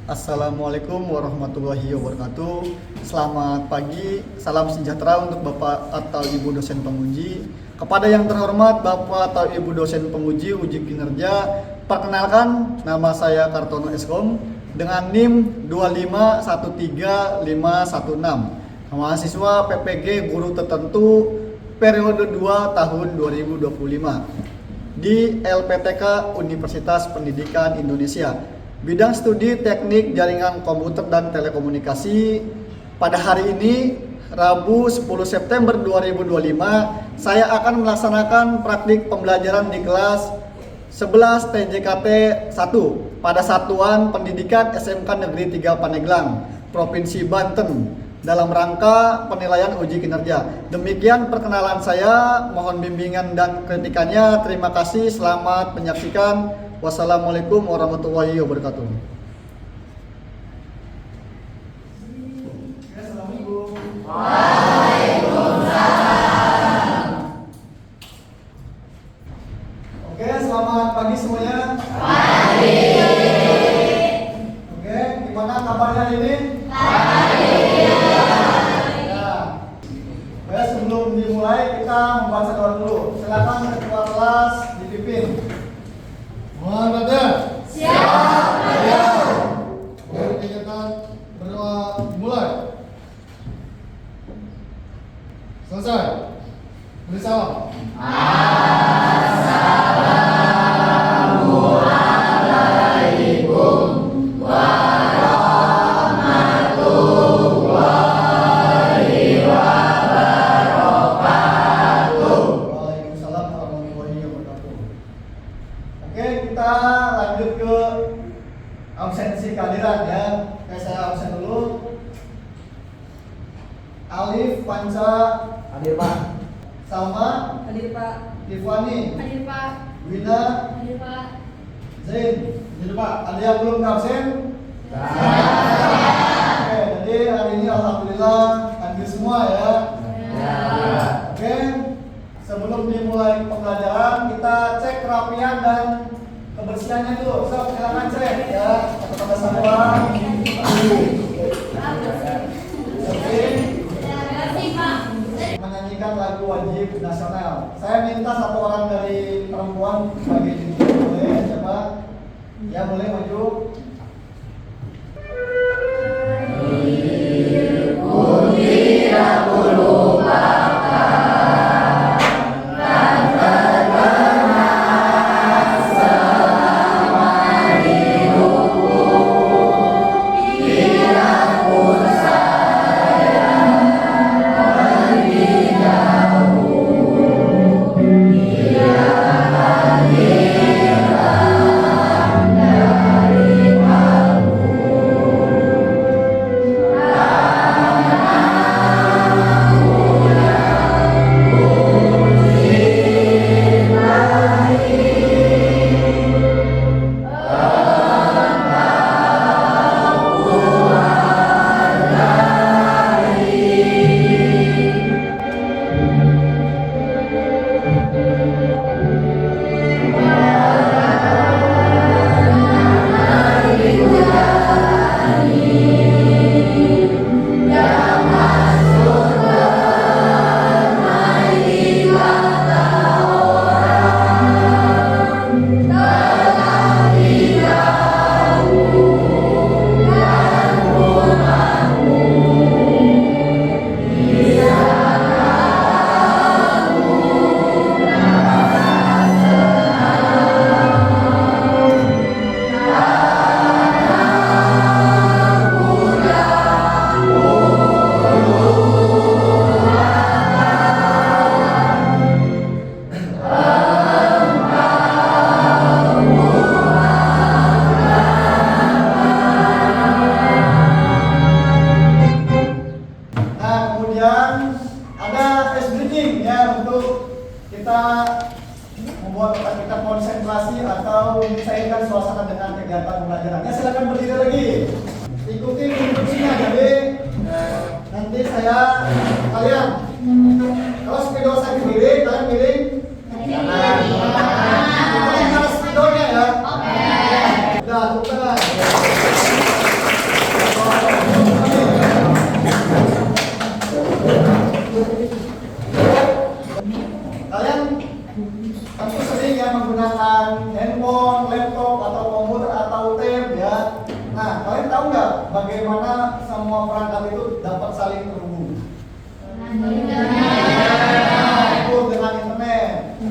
Assalamualaikum warahmatullahi wabarakatuh. Selamat pagi, salam sejahtera untuk Bapak atau Ibu dosen penguji. Kepada yang terhormat Bapak atau Ibu dosen penguji uji kinerja, perkenalkan nama saya Kartono Eskom dengan NIM 2513516. Mahasiswa PPG Guru Tertentu periode 2 tahun 2025 di LPTK Universitas Pendidikan Indonesia. Bidang studi teknik jaringan komputer dan telekomunikasi. Pada hari ini, Rabu 10 September 2025, saya akan melaksanakan praktik pembelajaran di kelas 11 TJKT 1 pada Satuan Pendidikan SMK Negeri 3 Pandeglang, Provinsi Banten, dalam rangka penilaian uji kinerja. Demikian perkenalan saya, mohon bimbingan dan kritikannya. Terima kasih, selamat menyaksikan. Wassalamualaikum warahmatullahi wabarakatuh. Oke, selamat pagi semuanya. Pagi. Oke, gimana kabarnya hari ini? Sebelum dimulai kita membaca doa dulu. Silakan ketua kelas dipimpin. Mohon berada. Siap. Mari kita berdoa dimulai. Selesai. Beri salam. Kita lanjut ke absensi kehadiran ya. Oke, saya absen dulu. Alif Panca Hadir Pak. Salma. Hadir Pak. Tiffany. Hadir Pak. Wina. Hadir Pak. Zain. Hadir Pak. Ada yang belum absen? Oke, jadi hari ini alhamdulillah hadir semua ya. Oke, sebelum dimulai pembelajaran kita cek kerapian dan kebersihannya dulu. So, silakan cek ya kepada semua. Menyanyikan lagu wajib nasional. Saya minta satu orang dari perempuan sebagai juri. Boleh coba? Ya, boleh maju. Membuat otak kita konsentrasi atau mencairkan suasana dengan kegiatan pembelajaran. Ya, silakan berdiri lagi. Ikuti instruksinya. Jadi nanti kalian kalau spidol saya miring, kalian miring. Kita harus spidolnya ya. Oke. Udah, kalian tentu sering ya menggunakan handphone, laptop, atau komputer atau tab ya. Nah, kalian tahu nggak bagaimana semua perangkat itu dapat saling terhubung? Nah, itu dengan internet.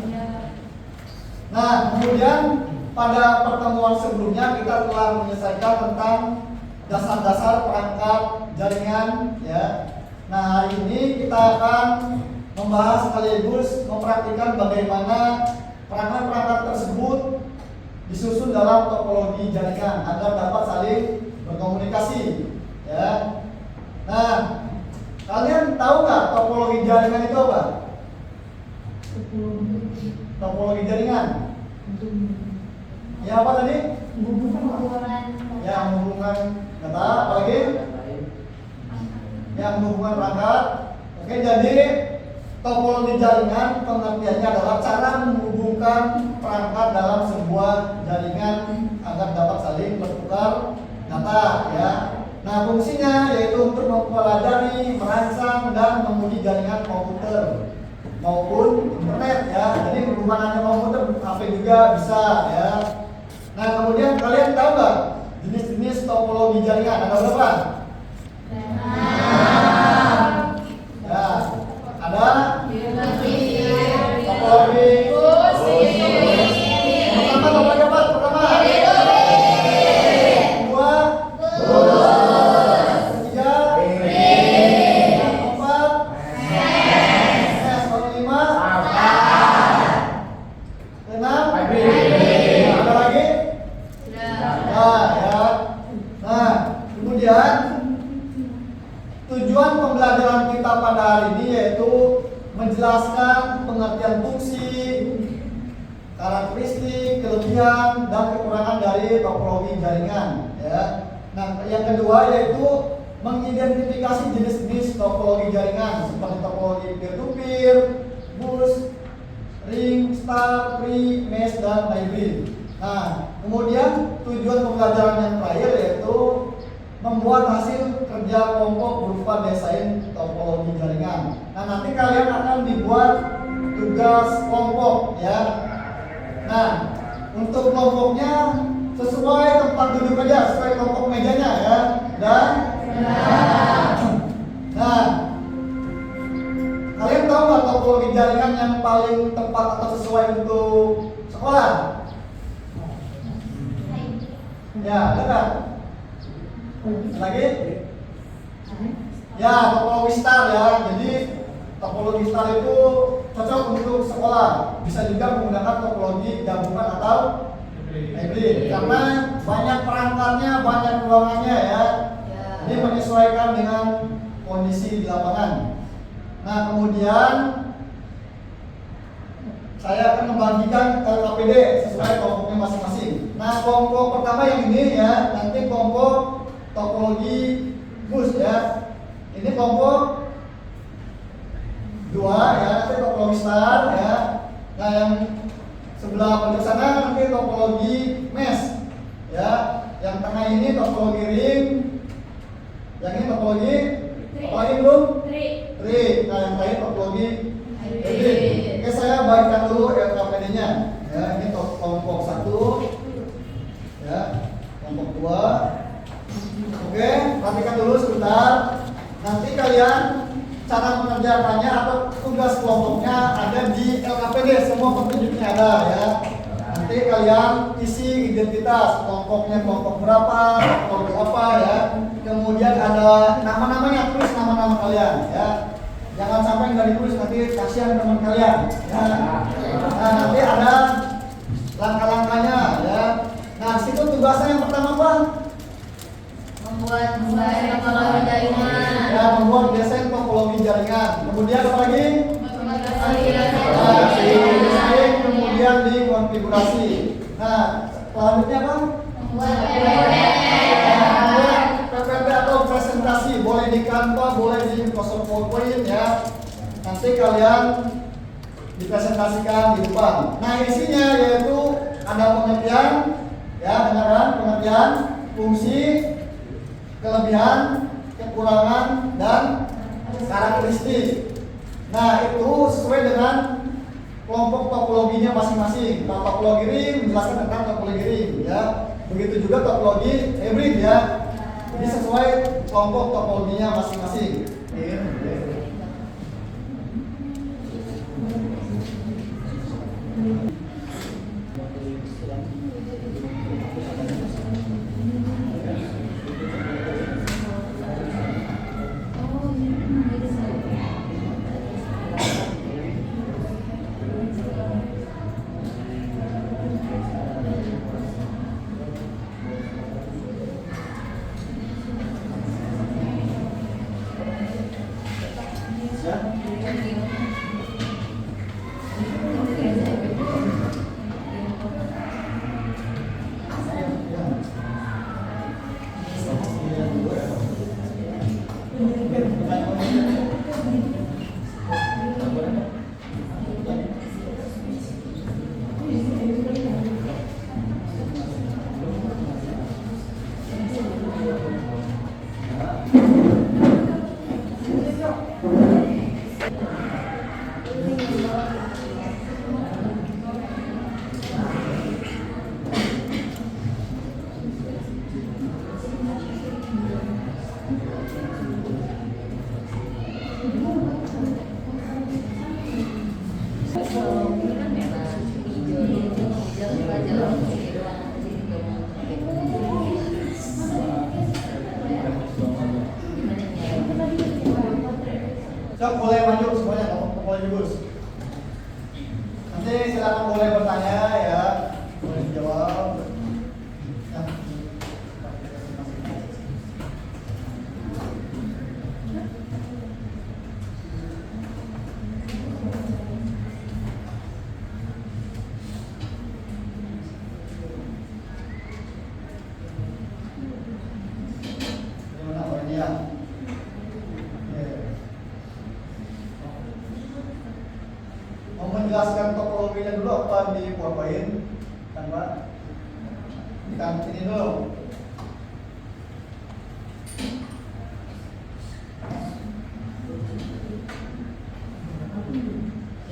Nah, kemudian pada pertemuan sebelumnya kita telah menyelesaikan tentang dasar-dasar perangkat jaringan ya. Nah, hari ini kita akan membahas sekaligus mempraktikkan bagaimana perangkat-perangkat tersebut disusun dalam topologi jaringan agar dapat saling berkomunikasi ya. Nah, kalian tahu nggak topologi jaringan itu apa? Topologi jaringan ya apa tadi? Yang menghubungkan data, apalagi? Yang menghubungkan perangkat. Oke, jadi topologi jaringan pengertiannya adalah cara menghubungkan perangkat dalam sebuah jaringan agar dapat saling bertukar data ya. Nah, fungsinya yaitu untuk mempelajari, merancang, dan menguji jaringan komputer maupun internet ya. Jadi bukan hanya komputer, HP juga bisa ya. Nah, kemudian kalian tahu nggak jenis-jenis topologi jaringan ada berapa? Ya, ada topologi pertama topologi apa? Pertama kedua ketiga keempat kelima keenam ada lagi? Nah, ya. Nah, kemudian tujuan pembelajaran kita pada hari ini yaitu menjelaskan pengertian fungsi, karakteristik, kelebihan, dan kekurangan dari topologi jaringan ya. Nah, yang kedua yaitu mengidentifikasi jenis-jenis topologi jaringan seperti topologi peer-to-peer, bus, ring, star, tree, mesh, dan hybrid. Nah, kemudian tujuan pembelajaran yang terakhir yaitu membuat hasil kerja kelompok berupa desain topologi jaringan. Nah, nanti kalian akan dibuat tugas kelompok ya. Nah, untuk kelompoknya sesuai tempat duduk aja, sesuai kelompok mejanya ya. Dan nah, kalian tahu nggak topologi jaringan yang paling tepat atau sesuai untuk sekolah? Ya, ada kan? Lagi? Ya, topologi star ya. Jadi topologi star itu cocok untuk sekolah. Bisa juga menggunakan topologi gabungan atau hybrid karena banyak perangkatnya, banyak ruangannya ya. Jadi menyesuaikan dengan kondisi di lapangan. Nah, kemudian saya akan membagikan LKPD sesuai kelompoknya masing-masing. Nah, kelompok pertama yang ini ya, nanti kelompok topologi bus ya. Ini kelompok 2 ya, nanti topologi star ya. Nah, yang sebelah pojok sana nanti topologi mesh ya. Yang tengah ini topologi ring. Yang ini topologi apa ini belum? Tree. Nah, yang lain topologi hybrid. Oke, saya bagikan dulu LKPD-nya. Ya, ini kelompok 1 ya, kelompok 2. Oke, perhatikan dulu sebentar. Nanti kalian cara mengerjakannya atau tugas kelompoknya ada di LKPD, semua petunjuknya ada ya. Nanti kalian isi identitas kelompoknya, kelompok berapa, kelompok apa ya. Kemudian ada nama-namanya, tulis nama-nama kalian ya. Jangan sampai nggak ditulis, nanti kasihan teman kalian ya. Nah, nanti ada langkah-langkahnya ya. Nah, situ tugasnya yang pertama apa? Membuat topologi jaringan. Ya, membuat desain topologi jaringan. Kemudian apa lagi? Desain, kemudian dikonfigurasi. Nah, selanjutnya apa? Membuat PPT atau presentasi, boleh di Canva, boleh di Microsoft PowerPoint ya. Nanti kalian dipresentasikan di depan. Nah, isinya yaitu ada pengertian, ya, dengarkan pengertian, fungsi, kelebihan, kekurangan, dan karakteristik. Nah, itu sesuai dengan kelompok topologinya masing-masing. Kalau topologi ring menjelaskan tentang topologi ring ya. Begitu juga topologi hybrid ya. Jadi sesuai kelompok topologinya masing-masing. Sok boleh maju semuanya topologi bus. Nanti silakan boleh bertanya ya, boleh dijawab. Gimana poinnya? Mau menjelaskan topologinya dulu apa di PowerPoint? Kan Pak? Di kantin ini dulu.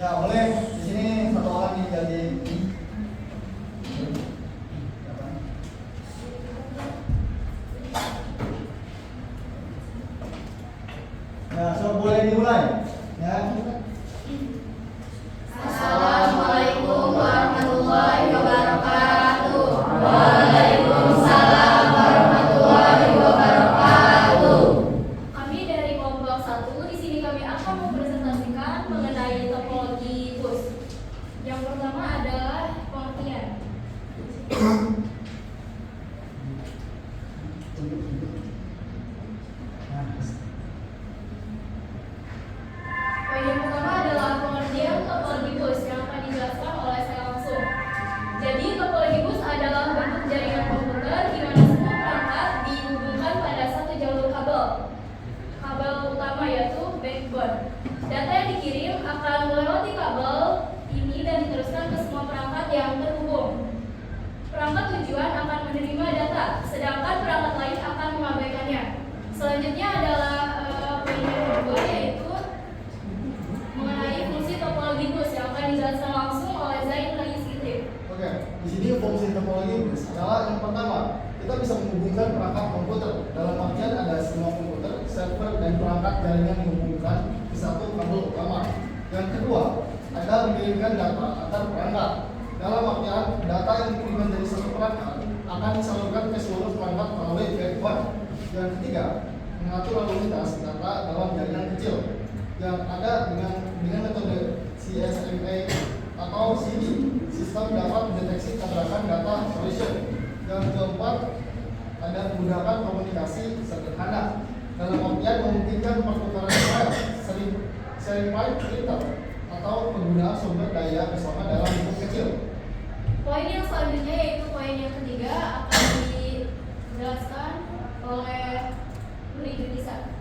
Ya boleh, di sini satu orang nih jadi ya, so boleh dimulai ya. Assalamualaikum warahmatullahi wabarakatuh. Waalaikumsalam warahmatullahi wabarakatuh. Kami dari kelompok 1 di sini kami akan mempresentasikan mengenai topologi bus. Yang pertama adalah pengertian. Poin yang pertama adalah pengertian topologi bus yang akan dijelaskan oleh saya langsung. Jadi topologi bus adalah bentuk jaringan komputer di mana semua perangkat dihubungkan pada satu jalur kabel. Kabel utama yaitu backbone. Data yang dikirim akan melewati kabel ini dan diteruskan ke semua perangkat yang terhubung. Perangkat tujuan akan menerima data, sedangkan perangkat lain akan mengabaikannya. Selanjutnya adalah poin yang kedua yaitu mengenai fungsi topologi bus yang akan dijelaskan langsung oleh Zain Lagi. Oke, di sini fungsi topologi bus adalah yang pertama, kita bisa menghubungkan perangkat komputer. Dalam artian ada semua komputer, server dan perangkat jaringan dihubungkan ke satu kabel utama. Yang kedua, ada mengirimkan data antar perangkat. Dalam artian data yang dikirimkan dari satu perangkat akan disalurkan ke seluruh perangkat melalui backbone. Yang ketiga, mengatur lalu lintas data dalam jaringan kecil yang ada dengan metode CSMA atau CD. Sistem dapat mendeteksi tabrakan data solution. Yang keempat, ada menggunakan komunikasi sederhana. Dalam artian memungkinkan pertukaran file, sharing file printer, atau penggunaan sumber daya bersama dalam lingkup kecil. Poin yang selanjutnya yaitu poin yang ketiga akan dijelaskan oleh Budi Junisa.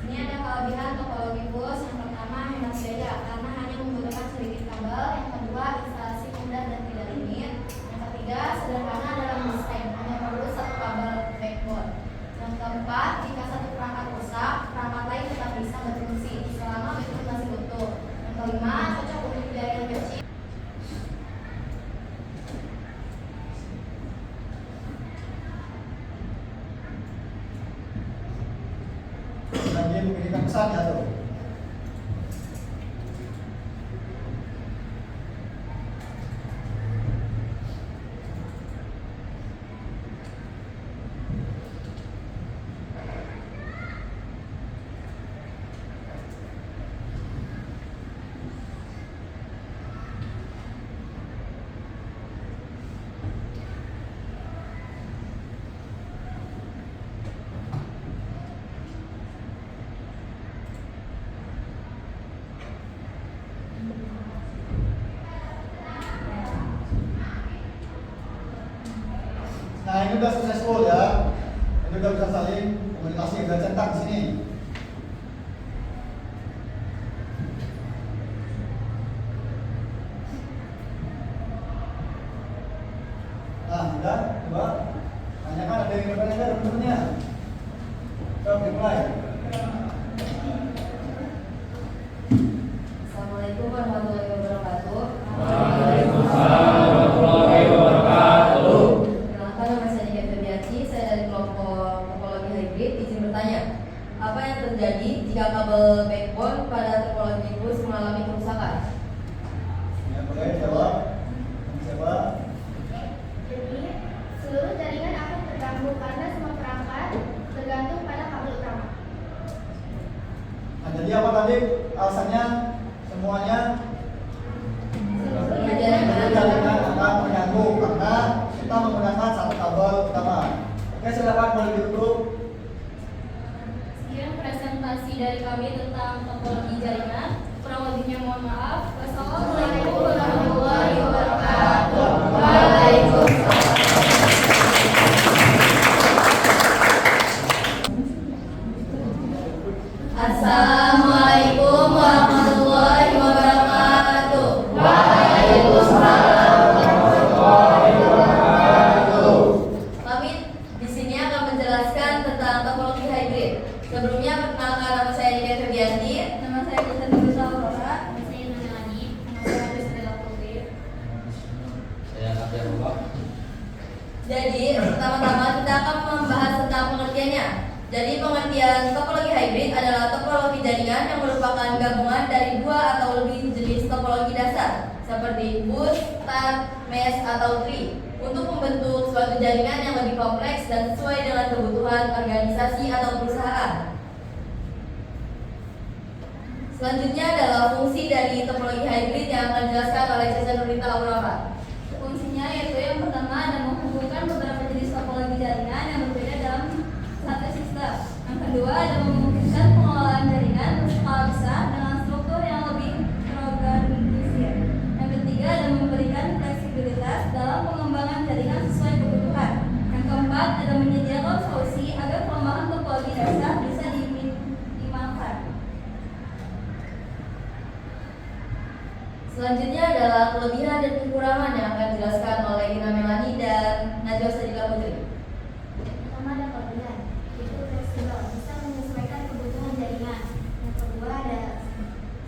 Ini ada kelebihan topologi bus. Yang pertama, hemat biaya karena hanya menggunakan sedikit kabel. Yang kedua, instalasi mudah dan tidak rumit. Yang ketiga, sederhana dalam desain, hanya perlu satu kabel backbone. Yang keempat, jika satu perangkat rusak, perangkat lain tetap bisa berfungsi selama backbone masih utuh. Yang kelima, cocok untuk jaringan pendidikan pesan ya tuh. Nah ini udah successful ya, ini udah bisa saling komunikasi, udah cetak di sini. Nah udah, coba tanyakan ada yang bertanya nggak teman-temannya? Coba dimulai. Assalamualaikum warahmatullahi wabarakatuh. Perkenalkan, nama saya Nika Febiati, saya dari kelompok topologi hybrid. Izin bertanya, apa yang terjadi jika kabel backbone pada topologi bus mengalami kerusakan? Ya boleh jawab. Siapa? Jadi, seluruh jaringan akan terganggu karena semua perangkat tergantung pada kabel utama. Nah, jadi apa tadi alasannya? Semuanya Seluruh jaringan jaringan akan terganggu karena kita menggunakan satu kabel utama. Oke, silakan boleh ditutup. Sekian presentasi dari kami tentang topologi jaringan. Kurang lebihnya mohon maaf. Wassalamualaikum warahmatullahi wabarakatuh. Waalaikumsalam. Assalamualaikum warahmatullahi wabarakatuh. Kami di sini akan menjelaskan tentang topologi hybrid. Sebelumnya perkenalkan, nama saya Nika Febianti. Nama saya Jason Dusa Aurora. Nama saya Melani. Nama saya Agus Bella Putri. Saya Nadia Rubah. Jadi, pertama-tama kita akan membahas tentang pengertiannya. Jadi, pengertian topologi hybrid adalah topologi jaringan yang merupakan gabungan dari dua atau lebih jenis topologi dasar, seperti bus, star, mesh, atau tree, untuk membentuk suatu jaringan yang lebih kompleks dan sesuai dengan kebutuhan organisasi atau perusahaan. Selanjutnya adalah fungsi dari topologi hybrid yang akan dijelaskan oleh Cesar Nurita Aurora. Fungsinya yaitu yang pertama adalah menghubungkan beberapa jenis topologi jaringan yang berbeda dalam satu sistem. Yang kedua adalah memungkinkan pengelolaan jaringan berskala besar dengan struktur yang lebih terorganisir. Yang ketiga adalah memberikan fleksibilitas dalam pengembangan jaringan sesuai kebutuhan. Yang keempat adalah menyediakan solusi agar pengembangan topologi dasar bisa diminimalkan. Selanjutnya adalah kelebihan dan kekurangan yang akan dijelaskan oleh Ina Melani dan Najwa Sadila Putri. Pertama ada kelebihan, yaitu fleksibel, bisa menyesuaikan kebutuhan jaringan. Yang kedua ada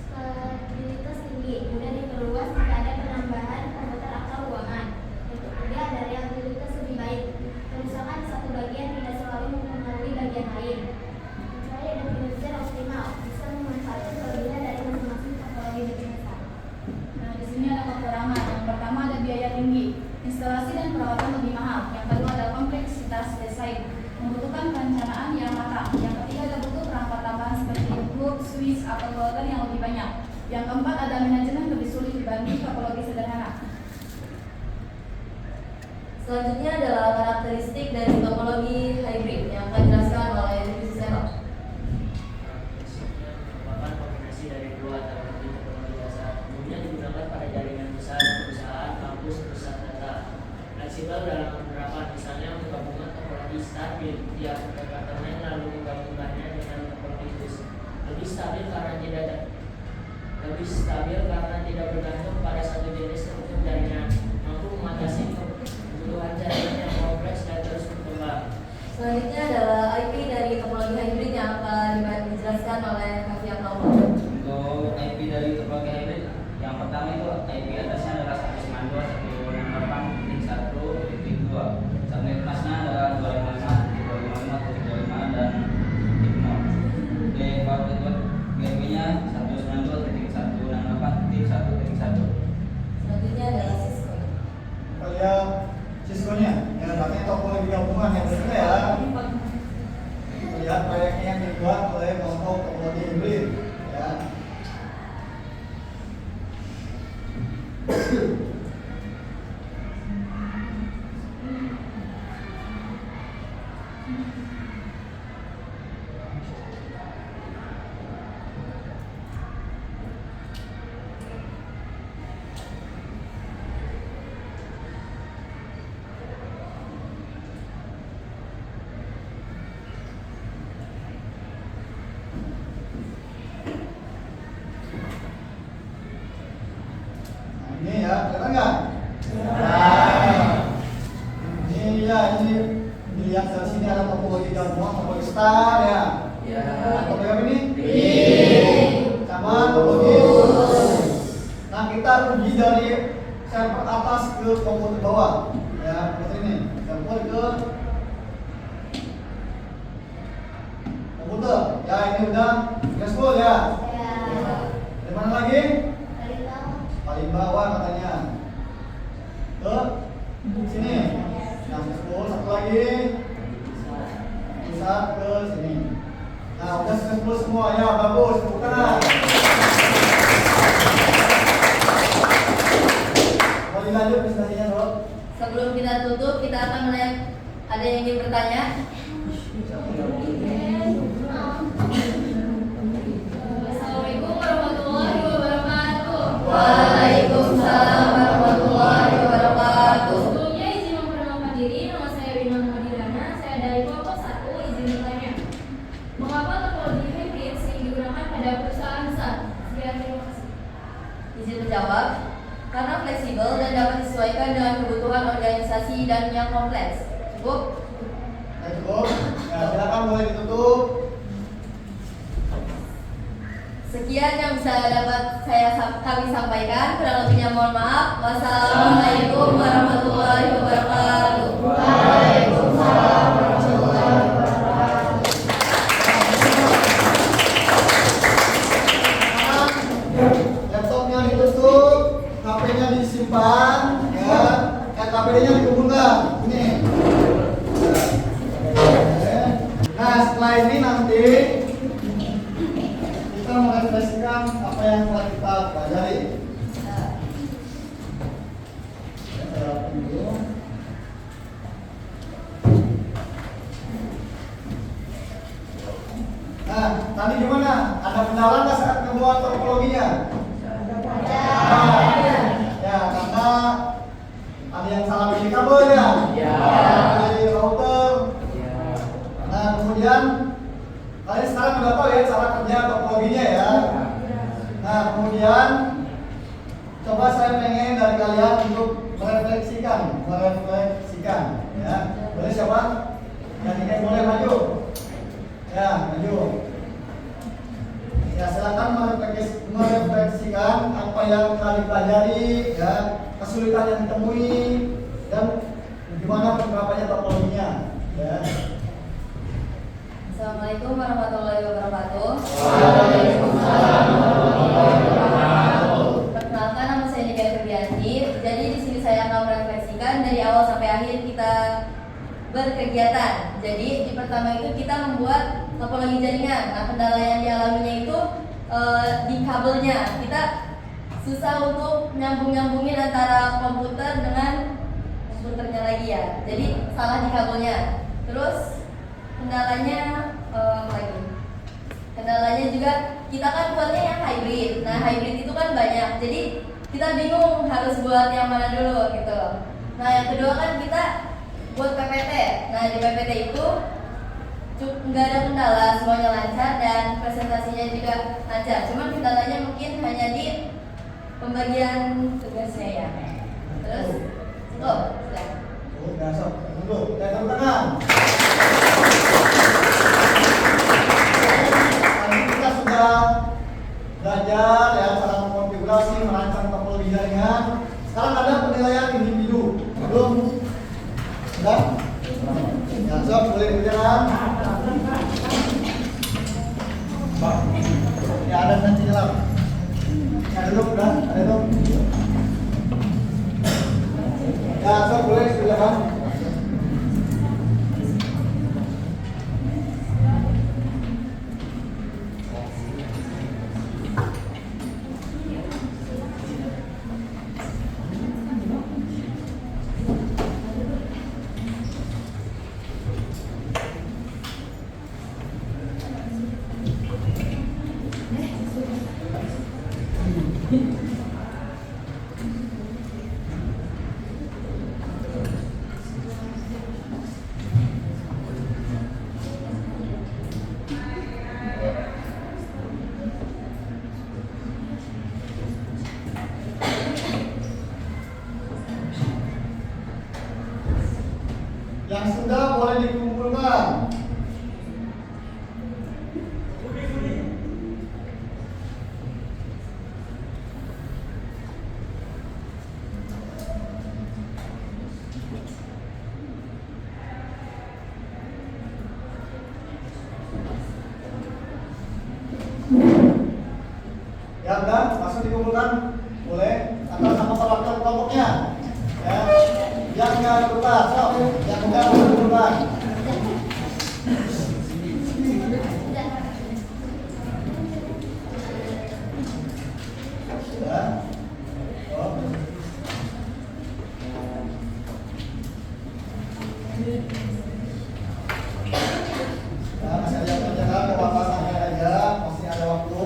stabilitas tinggi, mudah diperluas jika ada penambahan komputer atau ruangan. Yang ketiga ada reliabilitas lebih baik, kerusakan di satu bagian tidak selalu mempengaruhi bagian lain. Yang terakhir ada kinerja optimal, bisa memanfaatkan kelebihan dari masing-masing topologi jaringan. Nah, di sini ada kekurangan. Yang pertama ada biaya tinggi, instalasi dan perawatan lebih mahal. Yang kedua ada kompleksitas desain, membutuhkan perencanaan yang matang. Yang ketiga ada butuh perangkat tambahan seperti hub, switch, atau router yang lebih banyak. Yang keempat ada manajemen lebih sulit dibanding topologi sederhana. Selanjutnya adalah karakteristik dari topologi hybrid yang akan dijelaskan oleh Divisi Serok. Merupakan kombinasi dari dua atau lebih teknologi dasar. Umumnya digunakan pada jaringan besar, perusahaan, kampus, pusat data. Fleksibel dalam penerapan, misalnya menggabungkan topologi stabil tiap departemen lalu menggabungkannya dengan topologi bus. Lebih stabil karena tidak bergantung pada satu jenis struktur jaringan, mampu mengatasi kebutuhan jaringan yang kompleks dan terus berkembang. Selanjutnya adalah IP dari topologi hybrid yang akan dijelaskan oleh Kafiat Taumul. Untuk IP dari topologi hybrid, yang pertama itu IP atasnya adalah 192.168.1.2. Subnet masnya adalah 255, 255, dan 0. Default ya siswanya. Ya, namanya topologi gabungan yang benar ya. Lihat proyeknya yang dibuat oleh kelompok topologi hibrid ya. Ini ya, kelihatan nggak? Nah, ini ya, ini dilihat dari sini ada topologi gabungan, topologi star ya. Nah, topologi apa ini? Sama topologi. Nah, kita uji dari server atas ke komputer bawah. Ya, seperti ini. Server ke komputer. Ya, ini udah successful ya. Di mana lagi? Paling bawah katanya. Ke sini. Nah, 10 satu lagi. Pusat ke sini. Nah, udah 10 semua ya, bagus. Tepuk tangan. Mau dilanjut presentasinya, Dok? Sebelum kita tutup, kita akan melihat ada yang ingin bertanya. Assalamualaikum warahmatullahi wabarakatuh. Waalaikumsalam warahmatullahi wabarakatuh. Sebelumnya izin memperkenalkan diri, nama saya Rina Muhadirana. Saya dari kelompok 1. Izin bertanya, mengapa topologi hybrid sering digunakan pada perusahaan besar? Sekian, terima kasih. Izin menjawab, karena fleksibel dan dapat disesuaikan dengan kebutuhan organisasi dan yang kompleks. Cukup? Ya, cukup. Ya, silakan boleh ditutup. Sekian yang bisa dapat kami sampaikan. Kurang lebihnya mohon maaf. Wassalamualaikum warahmatullahi wabarakatuh. Waalaikumsalam warahmatullahi wabarakatuh. Laptopnya ditutup, HP-nya disimpan, ya. HP-nya dikumpulkan. Ini. Nah, setelah ini nanti kita merefleksikan apa yang telah kita pelajari. Saya rapin dulu. Nah, tadi gimana? Ada kendala nggak saat membuat topologinya? Ya, karena ada yang salah pilih kabel ya. Pilih router. Nah, kemudian kalian sekarang udah tahu ya cara kerja topologinya ya. Nah, kemudian coba saya pengen dari kalian untuk merefleksikan ya. Boleh siapa? Yang ingin boleh maju. Ya, maju. Ya, silakan merefleksikan apa yang telah dipelajari, ya, kesulitan yang ditemui dan gimana penerapannya topologinya, ya. Assalamualaikum warahmatullahi wabarakatuh. Waalaikumsalam warahmatullahi wabarakatuh. Perkenalkan, nama saya Nika Febianti. Jadi di sini saya akan merefleksikan dari awal sampai akhir kita berkegiatan. Jadi di pertama itu kita membuat topologi jaringan. Nah, kendala yang dialaminya itu di kabelnya. Kita susah untuk nyambungin antara komputer dengan komputernya lagi ya. Jadi salah di kabelnya. Terus kendalanya lagi. Kendalanya juga kita kan buatnya yang hybrid. Nah, hybrid itu kan banyak. Jadi kita bingung harus buat yang mana dulu gitu. Nah, yang kedua kan kita buat PPT. Nah, di PPT itu nggak ada kendala, semuanya lancar dan presentasinya juga lancar. Cuman kendalanya mungkin hanya di pembagian tugasnya ya. Terus, stop. Oh, besok. Tunggu, tepuk tangan. Tadi kita sudah belajar ya cara mengkonfigurasi, merancang topologi jaringan. Sekarang ada penilaian individu. Belum? Sudah? Ya, sob, boleh berjalan. Ya, ada nanti dalam. Ya, duduk, udah, ada duduk. Ya, Ya, so boleh silakan. Yang sudah boleh dikumpulkan. Ya udah, langsung dikumpulkan. Boleh atau sama perwakilan kelompoknya. Ya. Yang enggak berubah, stop. Yang enggak berubah. Sudah. Oh. Nah, masih ada yang kerjakan, bapak santai aja, masih ada waktu.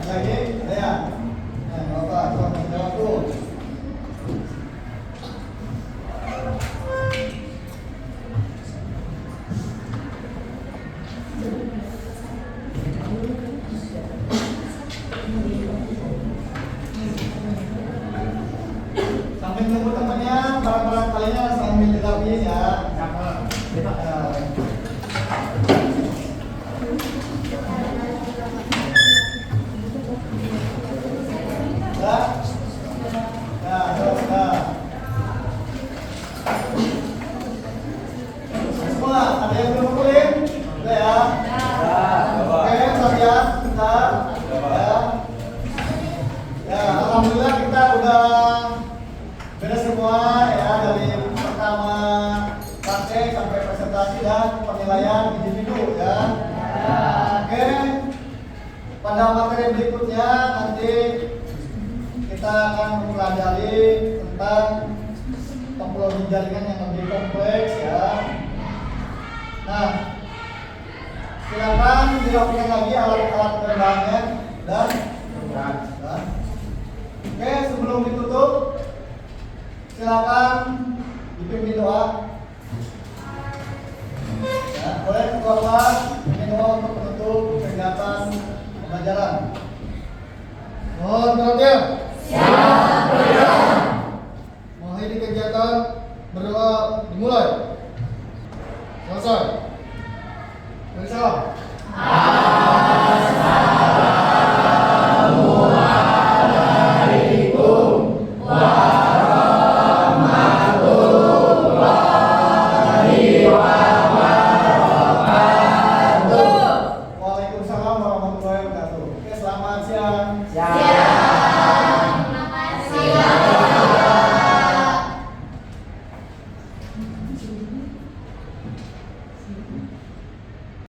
Lagi, ya. Nah, bapak, coba jawab tuh. Sambil nunggu temannya, barang-barang kalinya sambil dirapiin ya. Semua, ada yang belum kumpulin? Udah ya? Oke, kalian kita ya. Ya, alhamdulillah kita udah beres semua ya, dari pertama praktek sampai presentasi dan penilaian individu ya. Oke, pada materi berikutnya nanti kita akan mempelajari tentang topologi jaringan yang lebih kompleks ya. Nah, silakan dilakukan lagi alat-alat penerbangannya dan oke, sebelum ditutup silakan dipimpin doa. Ya, boleh ketua kelas pimpin doa untuk menutup kegiatan pembelajaran. Mohon perhatian. Siap. Mengakhiri kegiatan berdoa dimulai. Selesai. Bersalam.